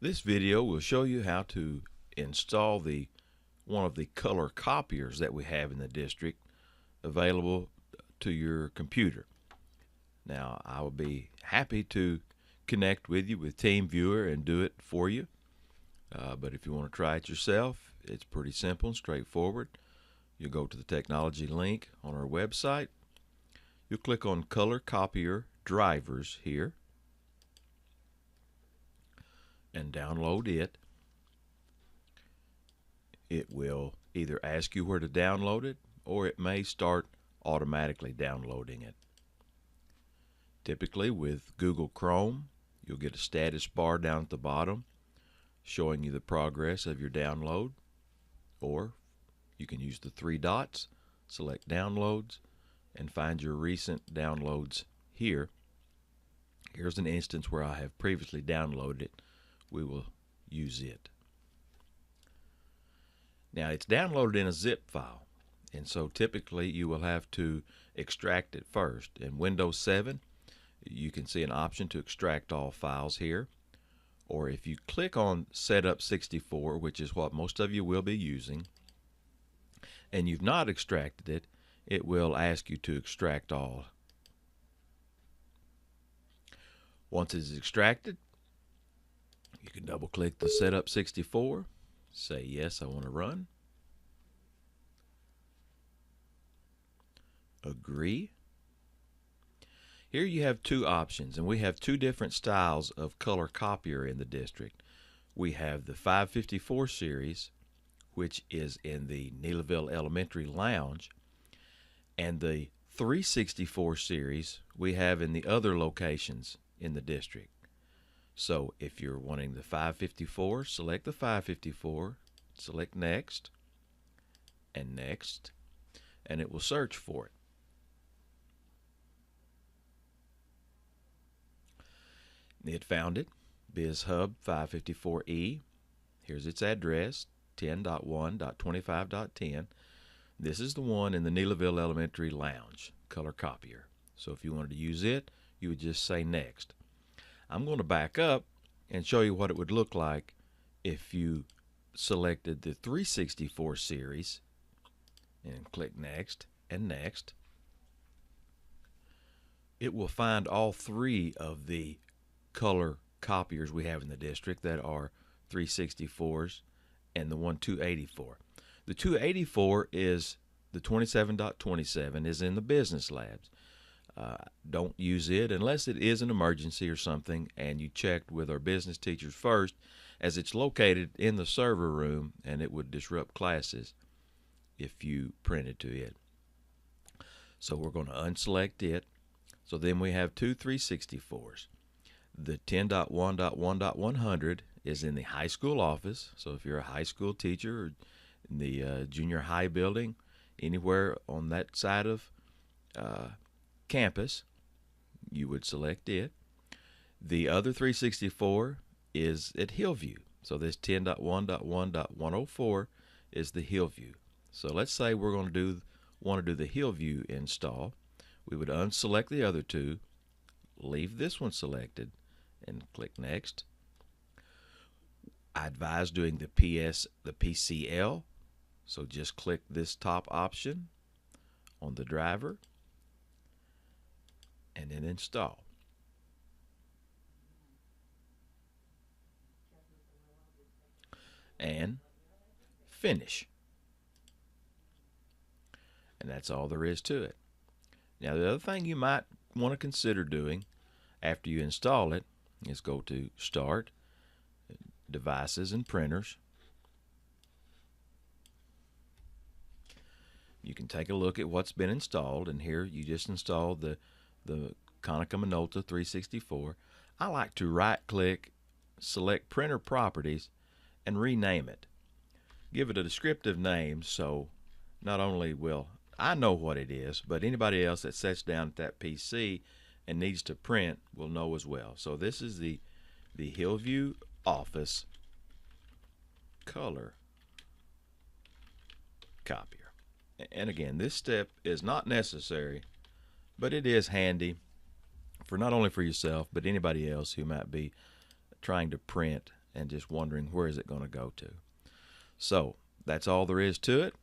This video will show you how to install one of the color copiers that we have in the district available to your computer. Now, I will be happy to connect with you with TeamViewer and do it for you. But if you want to try it yourself, it's pretty simple and straightforward. You'll go to the technology link on our website. You'll click on Color Copier Drivers here and download it. It will either ask you where to download it, or it may start automatically downloading it. Typically with Google Chrome, you'll get a status bar down at the bottom showing you the progress of your download, or you can use the three dots, select Downloads, and find your recent downloads here. Here's an instance where I have previously downloaded it. We will use it. Now, it's downloaded in a zip file, and so typically you will have to extract it first. In Windows 7, you can see an option to extract all files here, or if you click on Setup 64, which is what most of you will be using, and you've not extracted it, it will ask you to extract all. Once it's extracted, you can double click the Setup 64, say yes, I want to run, agree. Here you have two options, and we have two different styles of color copier in the district. We have the 554 series, which is in the Neelyville Elementary Lounge, and the 364 series we have in the other locations in the district. So if you're wanting the 554, select the 554, select Next, and Next, and it will search for it. It found it, BizHub 554E. Here's its address, 10.1.25.10. This is the one in the Neelyville Elementary Lounge, color copier. So if you wanted to use it, you would just say Next. I'm going to back up and show you what it would look like if you selected the 364 series and click Next and Next. It will find all three of the color copiers we have in the district that are 364s and the one 284. The 284 is the 27.27 is in the business labs. Don't use it unless it is an emergency or something and you checked with our business teachers first, as it's located in the server room and it would disrupt classes if you printed to it. So we're going to unselect it. So then we have two 364s. The 10.1.1.100 is in the high school office. So if you're a high school teacher or in the junior high building, anywhere on that side of campus, you would select it. The other 364 is at Hillview. So this 10.1.1.104 is the Hillview. So let's say we're going to want to do the Hillview install. We would unselect the other two, leave this one selected, and click Next. I advise doing the PCL. So just click this top option on the driver and then install. And finish. And that's all there is to it. Now, the other thing you might want to consider doing after you install it is go to Start, Devices and Printers. You can take a look at what's been installed, and here you just installed the Konica Minolta 364. I like to right-click, select Printer Properties, and rename it. Give it a descriptive name so not only will I know what it is, but anybody else that sits down at that PC and needs to print will know as well. So this is the Hillview Office color copier. And again, this step is not necessary, but it is handy for not only for yourself, but anybody else who might be trying to print and just wondering where is it going to go to. So that's all there is to it.